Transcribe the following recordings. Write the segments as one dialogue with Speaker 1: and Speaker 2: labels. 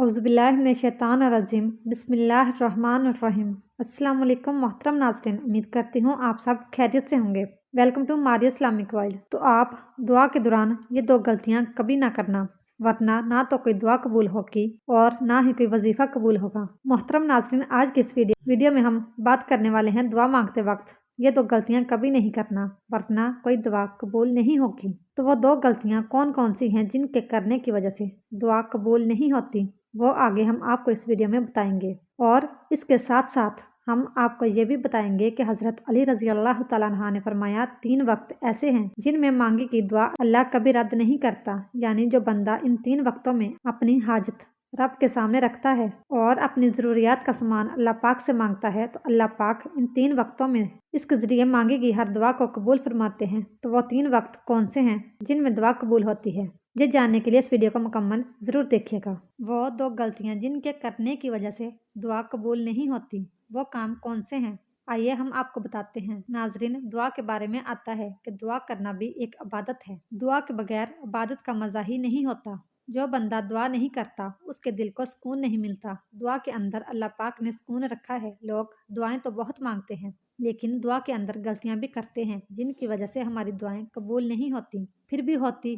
Speaker 1: औज़ुबिल्लाहिमिनश्शैतानिर्रजीम बिस्मिल्लाहिर्रहमानिर्रहीम। अस्सलाम वालेकुम मोहतरम नाज़रीन, उम्मीद करती हूँ आप सब खैरियत से होंगे। Welcome to Maria Islamic world. तो आप दुआ के दौरान ये दो गलतियाँ कभी ना करना, वरना ना तो कोई दुआ कबूल होगी और ना ही कोई वजीफ़ा कबूल होगा। मोहतरम नाज़रीन, आज की इस वीडियो में हम बात करने वाले हैं दुआ मांगते वक्त ये दो गलतियां कभी नहीं करना, वरना कोई दुआ कबूल नहीं होगी। तो वो दो गलतियां कौन कौन सी हैं जिनके करने की वजह से दुआ कबूल नहीं होती, वो आगे हम आपको इस वीडियो में बताएंगे। और इसके साथ साथ हम आपको ये भी बताएंगे कि हज़रत अली रज़ी अल्लाह तआला अन्हु ने फरमाया 3 वक्त ऐसे हैं जिनमें मांगी की दुआ अल्लाह कभी रद्द नहीं करता। यानी जो बंदा इन 3 वक्तों में अपनी हाजत रब के सामने रखता है और अपनी ज़रूरियात का सामान अल्लाह पाक से मांगता है, तो अल्लाह पाक इन 3 वक्तों में इसके ज़रिए मांगी गई हर दुआ को कबूल फरमाते हैं। तो वो 3 वक्त कौन से हैं जिनमें दुआ कबूल होती है, ये जानने के लिए इस वीडियो को मुकम्मल ज़रूर देखिएगा। वो दो गलतियाँ जिनके करने की वजह से दुआ कबूल नहीं होती, वो काम कौन से हैं, आइए हम आपको बताते हैं। नाजरीन, दुआ के बारे में आता है कि दुआ करना भी एक इबादत है। दुआ के बगैर इबादत का मज़ा ही नहीं होता। जो बंदा दुआ नहीं करता उसके दिल को सुकून नहीं मिलता। दुआ के अंदर अल्लाह पाक ने सुकून रखा है। लोग दुआएं तो बहुत मांगते हैं, लेकिन दुआ के अंदर गलतियां भी करते हैं जिनकी वजह से हमारी दुआएं कबूल नहीं होती। फिर भी होती,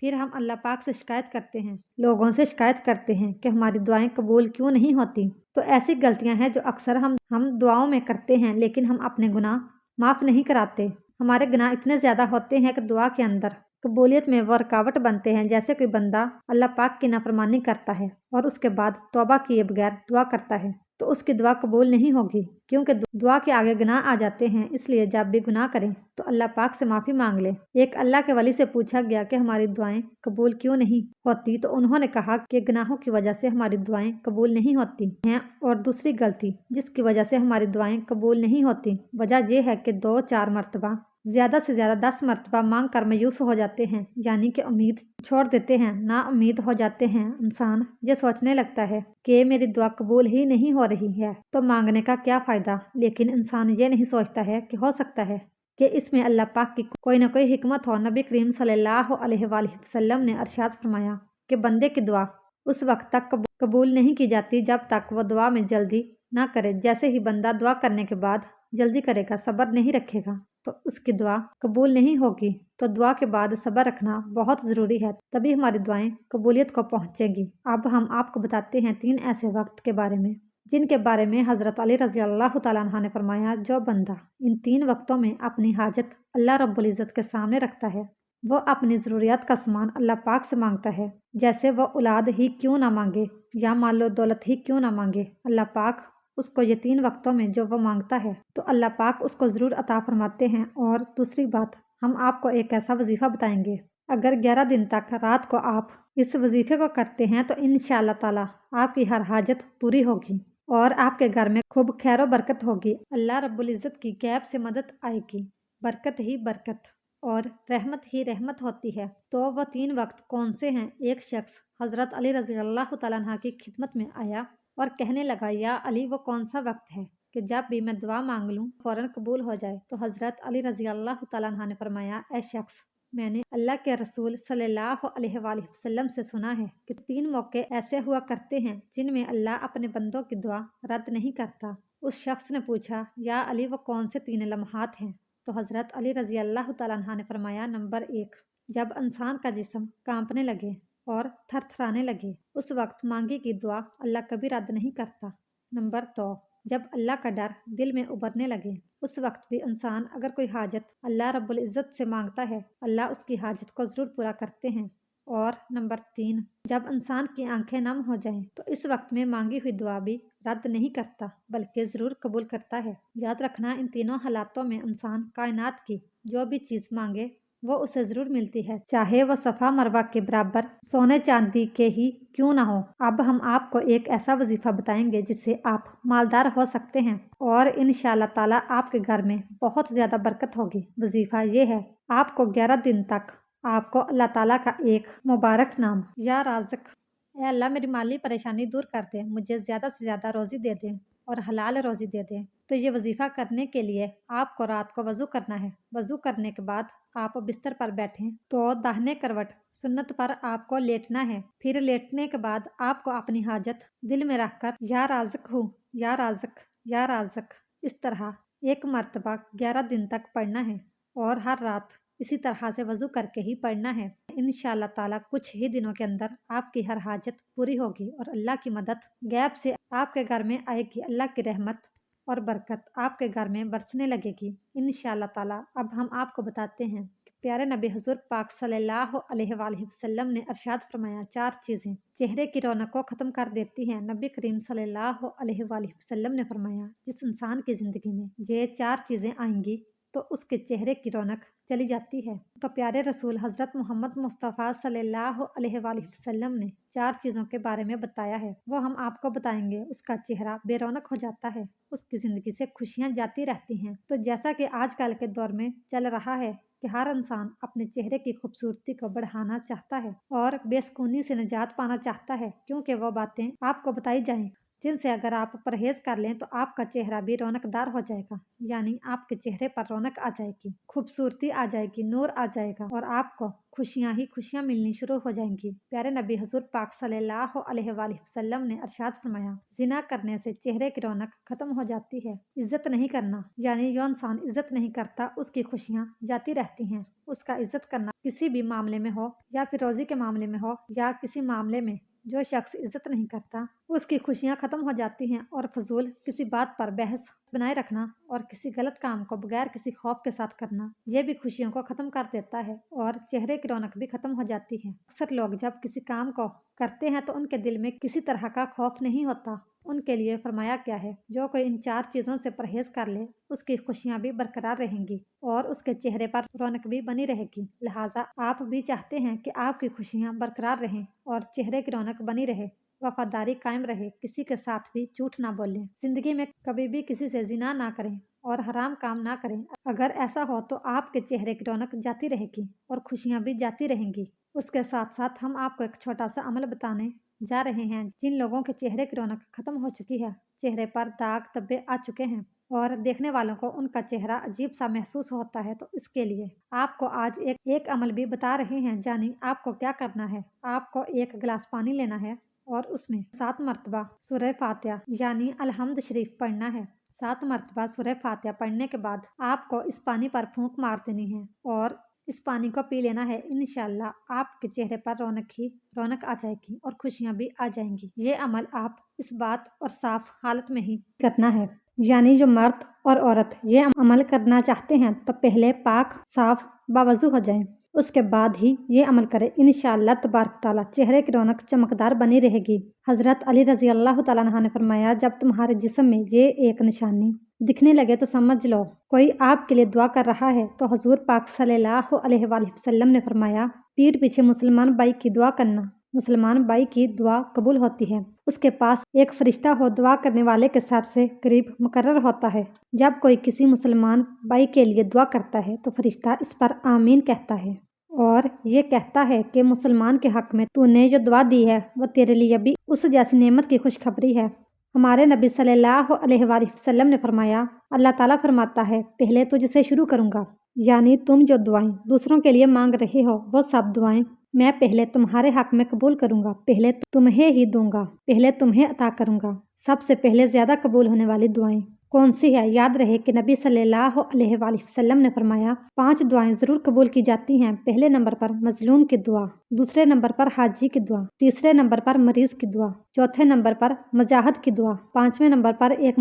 Speaker 1: फिर हम अल्लाह पाक से शिकायत करते हैं, लोगों से शिकायत करते हैं कि हमारी दुआएं कबूल क्यों नहीं होती। तो ऐसी गलतियां हैं जो अक्सर हम दुआओं में करते हैं, लेकिन हम अपने गुनाह माफ़ नहीं कराते। हमारे गुनाह इतने ज़्यादा होते हैं कि दुआ के अंदर कबूलियत में वो रुकावट बनते हैं। जैसे कोई बंदा अल्लाह पाक की नाफरमानी करता है और उसके बाद तौबा किए बगैर दुआ करता है, तो उसकी दुआ कबूल नहीं होगी, क्योंकि दुआ के आगे गुनाह आ जाते हैं। इसलिए जब भी गुनाह करें तो अल्लाह पाक से माफ़ी मांग ले। एक अल्लाह के वली से पूछा गया कि हमारी दुआएं कबूल क्यों नहीं होती, तो उन्होंने कहा कि गुनाहों की वजह से हमारी दुआएं कबूल नहीं होती हैं। और दूसरी गलती जिसकी वजह से हमारी दुआएं कबूल नहीं होती, वजह यह है कि 2-4 मरतबा ज़्यादा से ज़्यादा 10 मरतबा मांग कर मायूस हो जाते हैं, यानी कि उम्मीद छोड़ देते हैं, ना उम्मीद हो जाते हैं। इंसान ये सोचने लगता है कि मेरी दुआ कबूल ही नहीं हो रही है, तो मांगने का क्या फ़ायदा। लेकिन इंसान ये नहीं सोचता है कि हो सकता है कि इसमें अल्लाह पाक की कोई ना कोई हिकमत हो। नबी करीम सल्लल्लाहु अलैहि वसल्लम ने अरशाद फरमाया कि बंदे की दुआ उस वक्त तक कबूल नहीं की जाती जब तक वह दुआ में जल्दी ना करे। जैसे ही बंदा दुआ करने के बाद जल्दी करेगा, सब्र नहीं रखेगा, तो उसकी दुआ कबूल नहीं होगी। तो दुआ के बाद सब्र रखना बहुत ज़रूरी है, तभी हमारी दुआएं कबूलियत को पहुंचेंगी। अब हम आपको बताते हैं 3 ऐसे वक्त के बारे में जिनके बारे में हज़रत अली रज़ी अल्लाह तआला अन्हु ने फरमाया, जो बंदा इन 3 वक्तों में अपनी हाजत अल्लाह रब्बुल इज़्ज़त के सामने रखता है, वो अपनी ज़रूरियात का सामान अल्लाह पाक से मांगता है। जैसे वो औलाद ही क्यों ना मांगे या मालो दौलत ही क्यों ना मांगे, अल्लाह पाक उसको ये 3 वक्तों में जो वो मांगता है तो अल्लाह पाक उसको ज़रूर अता फरमाते हैं। और दूसरी बात, हम आपको एक ऐसा वजीफ़ा बताएंगे, अगर 11 दिन तक रात को आप इस वजीफ़े को करते हैं तो इंशाअल्लाह ताला आपकी हर हाजत पूरी होगी और आपके घर में खूब खैर बरकत होगी। अल्लाह रब्बुल इज़्ज़त की गैब से मदद आएगी, बरकत ही बरकत और रहमत ही रहमत होती है। तो वह 3 वक्त कौन से हैं? एक शख्स हज़रत अली रज़ी अल्लाह तआला अन्हु की खिदमत में आया और कहने लगा, या अली, वो कौन सा वक्त है कि जब भी मैं दुआ मांग लूँ फ़ौरन कबूल हो जाए। तो हज़रत अली रज़ी अल्लाह तआला अन्हु ने फरमाया, ऐ शख्स, मैंने अल्लाह के रसूल सल्लल्लाहु अलैहि वसल्लम से सुना है कि 3 मौके ऐसे हुआ करते हैं जिनमें अल्लाह अपने बंदों की दुआ रद्द नहीं करता। उस शख्स ने पूछा, या अली, वो कौन से 3 लम्हात हैं? तो हज़रत अली रज़ी अल्लाह तआला अन्हु ने फरमाया, नंबर 1, जब इंसान का जिस्म कांपने लगे और थरथराने लगे, उस वक्त मांगी की दुआ अल्लाह कभी रद्द नहीं करता। नंबर 2, जब अल्लाह का डर दिल में उभरने लगे, उस वक्त भी इंसान अगर कोई हाजत अल्लाह रब्बुल इज़्ज़त से मांगता है, अल्लाह उसकी हाजत को ज़रूर पूरा करते हैं। और नंबर 3, जब इंसान की आंखें नम हो जाएं, तो इस वक्त में मांगी हुई दुआ भी रद्द नहीं करता, बल्कि ज़रूर कबूल करता है। याद रखना, इन तीनों हालातों में इंसान कायनात की जो भी चीज़ मांगे वो उसे ज़रूर मिलती है, चाहे वो सफ़ा मरवा के बराबर सोने चांदी के ही क्यों ना हो। अब हम आपको एक ऐसा वजीफ़ा बताएंगे जिससे आप मालदार हो सकते हैं और इंशाअल्लाह ताला आपके घर में बहुत ज़्यादा बरकत होगी। वजीफ़ा ये है, आपको 11 दिन तक आपको अल्लाह ताला का एक मुबारक नाम, या राज़िक, ए अल्लाह मेरी माली परेशानी दूर कर दे, मुझे ज़्यादा से ज़्यादा रोज़ी दे दें और हलाल रोज़ी दे दें, तो ये वजीफ़ा करने के लिए आपको रात को वज़ू करना है। वज़ू करने के बाद आप बिस्तर पर बैठें तो दाहिने करवट सुन्नत पर आपको लेटना है। फिर लेटने के बाद आपको अपनी हाजत दिल में रखकर या राज़िक हूँ, या राज़िक, या राज़िक इस तरह 1 मरतबा 11 दिन तक पढ़ना है और हर रात इसी तरह से वज़ू करके ही पढ़ना है। इंशाअल्लाह ताला कुछ ही दिनों के अंदर आपकी हर हाजत पूरी होगी और अल्लाह की मदद गैब से आपके घर में आएगी। अल्लाह की रहमत और बरकत आपके घर में बरसने लगेगी इंशाअल्लाह ताला। अब हम आपको बताते हैं कि प्यारे नबी हुज़ूर पाक सल्लल्लाहु अलैहि वसल्लम ने इरशाद फरमाया 4 चीज़ें चेहरे की रौनक को ख़त्म कर देती हैं। नबी करीम सल्लल्लाहु अलैहि वसल्लम ने फरमाया जिस इंसान की ज़िंदगी में ये 4 चीज़ें आएंगी तो उसके चेहरे की रौनक चली जाती है। तो प्यारे रसूल हज़रत मोहम्मद मुस्तफ़ा सल्लल्लाहु अलैहि वसल्लम ने 4 चीज़ों के बारे में बताया है, वो हम आपको बताएंगे। उसका चेहरा बेरौनक हो जाता है, उसकी ज़िंदगी से खुशियाँ जाती रहती हैं। तो जैसा कि आजकल के दौर में चल रहा है कि हर इंसान अपने चेहरे की खूबसूरती को बढ़ाना चाहता है और बेसुकूनी से निजात पाना चाहता है, क्योंकि वो बातें आपको बताई जाएं जिनसे अगर आप परहेज कर लें तो आपका चेहरा भी रौनकदार हो जाएगा, यानी आपके चेहरे पर रौनक आ जाएगी, खूबसूरती आ जाएगी, नूर आ जाएगा और आपको खुशियां ही खुशियां मिलनी शुरू हो जाएंगी। प्यारे नबी हुज़ूर पाक सल्लल्लाहु अलैहि वसल्लम ने इरशाद फरमाया जिना करने से चेहरे की रौनक खत्म हो जाती है। इज्जत नहीं करना, यानी जो इंसान इज्जत नहीं करता उसकी खुशियां जाती रहती हैं। उसका इज्जत करना किसी भी मामले में हो या फिर रोजी के मामले में हो या किसी मामले में जो शख्स इज्जत नहीं करता उसकी खुशियां खत्म हो जाती हैं और फजूल किसी बात पर बहस बनाए रखना और किसी गलत काम को बगैर किसी खौफ के साथ करना ये भी खुशियों को खत्म कर देता है और चेहरे की रौनक भी खत्म हो जाती है। अक्सर लोग जब किसी काम को करते हैं तो उनके दिल में किसी तरह का खौफ नहीं होता। उनके लिए फरमाया क्या है, जो कोई इन 4 चीज़ों से परहेज कर ले उसकी खुशियां भी बरकरार रहेंगी और उसके चेहरे पर रौनक भी बनी रहेगी। लिहाजा आप भी चाहते हैं कि आपकी खुशियां बरकरार रहें और चेहरे की रौनक बनी रहे, वफादारी कायम रहे, किसी के साथ भी झूठ ना बोलें, जिंदगी में कभी भी किसी से जिना ना करें और हराम काम ना करें। अगर ऐसा हो तो आपके चेहरे की रौनक जाती रहेगी और खुशियां भी जाती रहेंगी। उसके साथ साथ हम आपको एक छोटा सा अमल बताने जा रहे हैं। जिन लोगों के चेहरे की रौनक खत्म हो चुकी है, चेहरे पर दाग धब्बे आ चुके हैं और देखने वालों को उनका चेहरा अजीब सा महसूस होता है, तो इसके लिए आपको आज एक अमल भी बता रहे हैं। जानी आपको क्या करना है। आपको 1 गिलास पानी लेना है और उसमें 7 मरतबा सूरह फातिहा यानी अलहम्द शरीफ पढ़ना है। 7 मरतबा सूरह फातिहा पढ़ने के बाद आपको इस पानी पर फूंक मार देनी है और इस पानी को पी लेना है। इंशाल्लाह आपके चेहरे पर रौनक आ जाएगी और खुशियां भी आ जाएंगी। ये अमल आप इस बात और साफ हालत में ही करना है, यानी जो मर्द और औरत ये अमल करना चाहते हैं तो पहले पाक साफ बावजू हो जाएं, उसके बाद ही ये अमल करें। इंशाअल्लाह तबारक ताला चेहरे की रौनक चमकदार बनी रहेगी। हज़रत अली रज़ी अल्लाह तआला अन्हु ने फरमाया जब तुम्हारे जिस्म में ये एक निशानी दिखने लगे तो समझ लो कोई आपके लिए दुआ कर रहा है। तो हुज़ूर पाक सल्लल्लाहु अलैहि वसल्लम ने फरमाया पीठ पीछे मुसलमान भाई की दुआ करना, मुसलमान भाई की दुआ कबूल होती है। उसके पास एक फरिश्ता हो दुआ करने वाले के सर से करीब मुकर्रर होता है। जब कोई किसी मुसलमान भाई के लिए दुआ करता है तो फरिश्ता इस पर आमीन कहता है और ये कहता है कि मुसलमान के हक में तूने जो दुआ दी है वो तेरे लिए भी उस जैसी नेमत की खुशखबरी है। हमारे नबी सल्लल्लाहु अलैहि वसल्लम ने फरमाया अल्लाह ताला फरमाता है पहले तुझसे शुरू करूँगा, यानी तुम जो दुआएं दूसरों के लिए मांग रहे हो वो सब दुआएं मैं पहले तुम्हारे हक में कबूल करूँगा, पहले तुम्हें ही दूंगा, पहले तुम्हें अता करूँगा। सबसे पहले ज़्यादा कबूल होने वाली दुआएं कौन सी है? याद रहे कि नबी सल्लल्लाहु अलैहि वसल्लम ने फरमाया 5 दुआएं ज़रूर कबूल की जाती हैं। पहले नंबर पर मजलूम की दुआ, दूसरे नंबर पर हाजी की दुआ, तीसरे नंबर पर मरीज की दुआ, चौथे नंबर पर मुजाहिद की दुआ, 5वें नंबर पर एक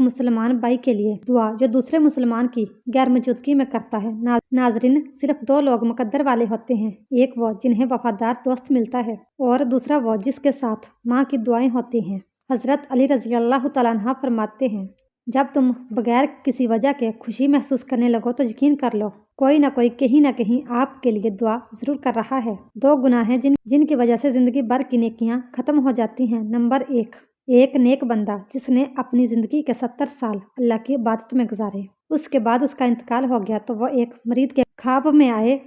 Speaker 1: मुसलमान भाई के लिए दुआ जो दूसरे मुसलमान की गैर मौजूदगी में करता है। नाजरीन, सिर्फ 2 लोग मुकद्दर वाले होते हैं, एक वो जिन्हें वफादार दोस्त मिलता है और दूसरा वो जिसके साथ माँ की दुआएं होती हैं। हज़रत अली रज़ी अल्लाह तआला अन्हु फरमाते हैं जब तुम बगैर किसी वजह के खुशी महसूस करने लगो तो यकीन कर लो कोई ना कोई कहीं ना कहीं आपके लिए दुआ ज़रूर कर रहा है। 2 गुनाह हैं जिनकी वजह से ज़िंदगी भर की नेकियां ख़त्म हो जाती हैं। नंबर 1, एक नेक बंदा जिसने अपनी ज़िंदगी के 70 साल अल्लाह की इबादत में गुजारे, उसके बाद उसका इंतकाल हो गया तो वह एक मरीद के ख्वाब में आए।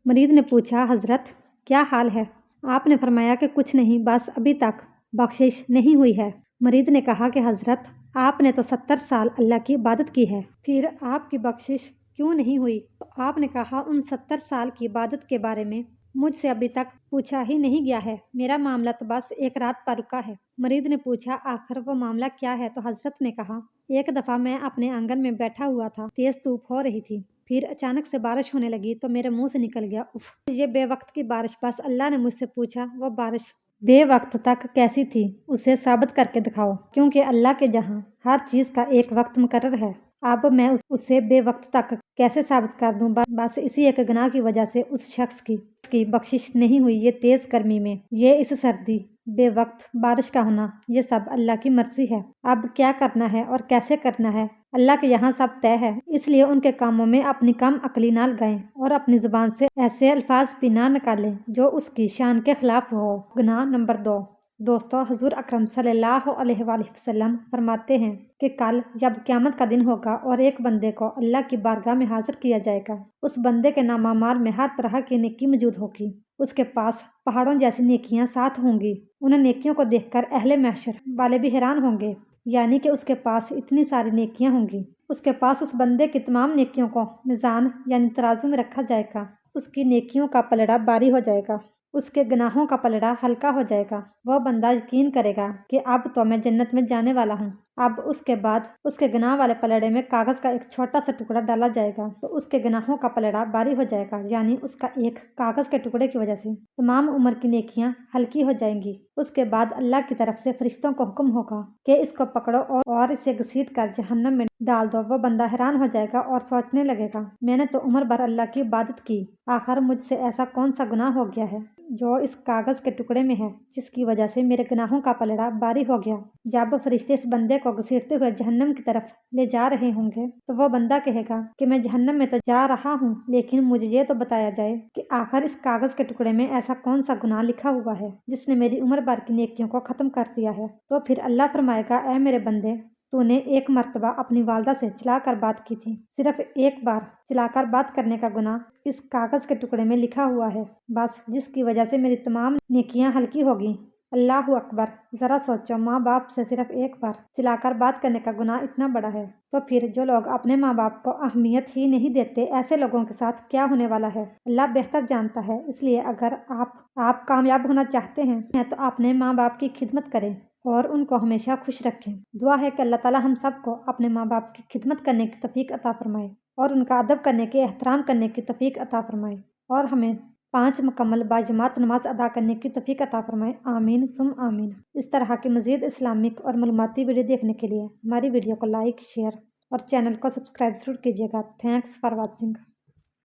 Speaker 1: मरीद ने पूछा हज़रत क्या हाल है? आपने फरमाया कि कुछ नहीं, बस अभी तक बख्शिश नहीं हुई है। मरीद ने कहा कि हज़रत, आपने तो 70 साल अल्लाह की इबादत की है, फिर आपकी बख्शिश क्यों नहीं हुई? तो आपने कहा, उन 70 साल की इबादत के बारे में मुझसे अभी तक पूछा ही नहीं गया है। मेरा मामला तो बस एक रात पर रुका है। मरीद ने पूछा, आखिर वो मामला क्या है? तो हज़रत ने कहा, एक दफ़ा मैं अपने आंगन में बैठा हुआ था, तेज़ धूप हो रही थी, फिर अचानक से बारिश होने लगी तो मेरे मुंह से निकल गया, उफ! ये बेवक्त की बारिश। बस अल्लाह ने मुझसे पूछा, वो बारिश बेवक्त तक कैसी थी, उसे साबित करके दिखाओ, क्योंकि अल्लाह के जहाँ हर चीज़ का एक वक्त मुकर्रर है। अब मैं उसे बेवक्त तक कैसे साबित कर दूं? बस इसी एक गुनाह की वजह से उस शख्स की बख्शिश नहीं हुई। ये तेज़ गर्मी में, ये इस सर्दी, बेवक्त बारिश का होना, ये सब अल्लाह की मर्ज़ी है। अब क्या करना है और कैसे करना है, अल्लाह के यहाँ सब तय है। इसलिए उनके कामों में अपनी कम अक्ली ना लगाएं और अपनी ज़ुबान से ऐसे अल्फाज भी ना निकालें जो उसकी शान के खिलाफ हो। गुनाह नंबर 2। दोस्तों, हुज़ूर अकरम सल्लल्लाहु अलैहि वसल्लम फरमाते हैं कि कल जब क़यामत का दिन होगा और एक बंदे को अल्लाह की बारगाह में हाजिर किया जाएगा, उस बंदे के नामामाल में हर तरह की नेकी मौजूद होगी। उसके पास पहाड़ों जैसी नेकियां साथ होंगी। उन नेकियों को देखकर अहले महशर वाले भी हैरान होंगे, यानी कि उसके पास इतनी सारी नेकियां होंगी। उसके पास उस बंदे की तमाम नेकियों को मीज़ान यानी तराजू में रखा जाएगा। उसकी नेकियों का पलड़ा भारी हो जाएगा, उसके गुनाहों का पलड़ा हल्का हो जाएगा। वह बंदा यकीन करेगा कि अब तो मैं जन्नत में जाने वाला हूँ। अब उसके बाद उसके गुनाह वाले पलड़े में कागज़ का एक छोटा सा टुकड़ा डाला जाएगा तो उसके गुनाहों का पलड़ा भारी हो जाएगा, यानी उसका एक कागज़ के टुकड़े की वजह से तमाम उम्र की नेकियां हल्की हो जाएंगी। उसके बाद अल्लाह की तरफ से फरिश्तों को हुक्म होगा कि इसको पकड़ो और इसे घसीट कर जहन्नम में डाल दो। वह बंदा हैरान हो जाएगा और सोचने लगेगा, मैंने तो उम्र भर अल्लाह की इबादत की, आखिर मुझसे ऐसा कौन सा गुनाह हो गया है जो इस कागज़ के टुकड़े में है, जिसकी वजह से मेरे गुनाहों का पलड़ा भारी हो गया। जब फरिश्ते इस बंदे को घसीटते हुए जहन्नम की तरफ ले जा रहे होंगे तो वह बंदा कहेगा कि मैं जहन्नम में तो जा रहा हूँ, लेकिन मुझे ये तो बताया जाए कि आखिर इस कागज़ के टुकड़े में ऐसा कौन सा गुनाह लिखा हुआ है जिसने मेरी उम्र भर की नेकियों को ख़त्म कर दिया है। तो फिर अल्लाह फरमाएगा, ऐ मेरे बंदे, तूने एक मर्तबा अपनी वालदा से चिल्लाकर बात की थी। सिर्फ एक बार चिल्लाकर बात करने का गुनाह इस कागज़ के टुकड़े में लिखा हुआ है, बस जिसकी वजह से मेरी तमाम नेकियां हल्की होगी। अल्लाहु अकबर! ज़रा सोचो, माँ बाप से सिर्फ एक बार चिल्लाकर बात करने का गुनाह इतना बड़ा है, तो फिर जो लोग अपने माँ बाप को अहमियत ही नहीं देते, ऐसे लोगों के साथ क्या होने वाला है, अल्लाह बेहतर जानता है। इसलिए अगर आप कामयाब होना चाहते हैं तो अपने माँ बाप की खिदमत करें और उनको हमेशा खुश रखें। दुआ है कि अल्लाह ताला हम सबको अपने माँ बाप की खिदमत करने की तौफीक अता फरमाए और उनका अदब करने के, एहतराम करने की तौफीक अता फरमाए और हमें 5 मुकम्मल बाजमात नमाज अदा करने की तौफीक अता फरमाए। आमीन सुम आमीन। इस तरह की मज़ीद इस्लामिक और मालूमाती वीडियो देखने के लिए हमारी वीडियो को लाइक, शेयर और चैनल को सब्सक्राइब ज़रूर कीजिएगा। Thanks for watching.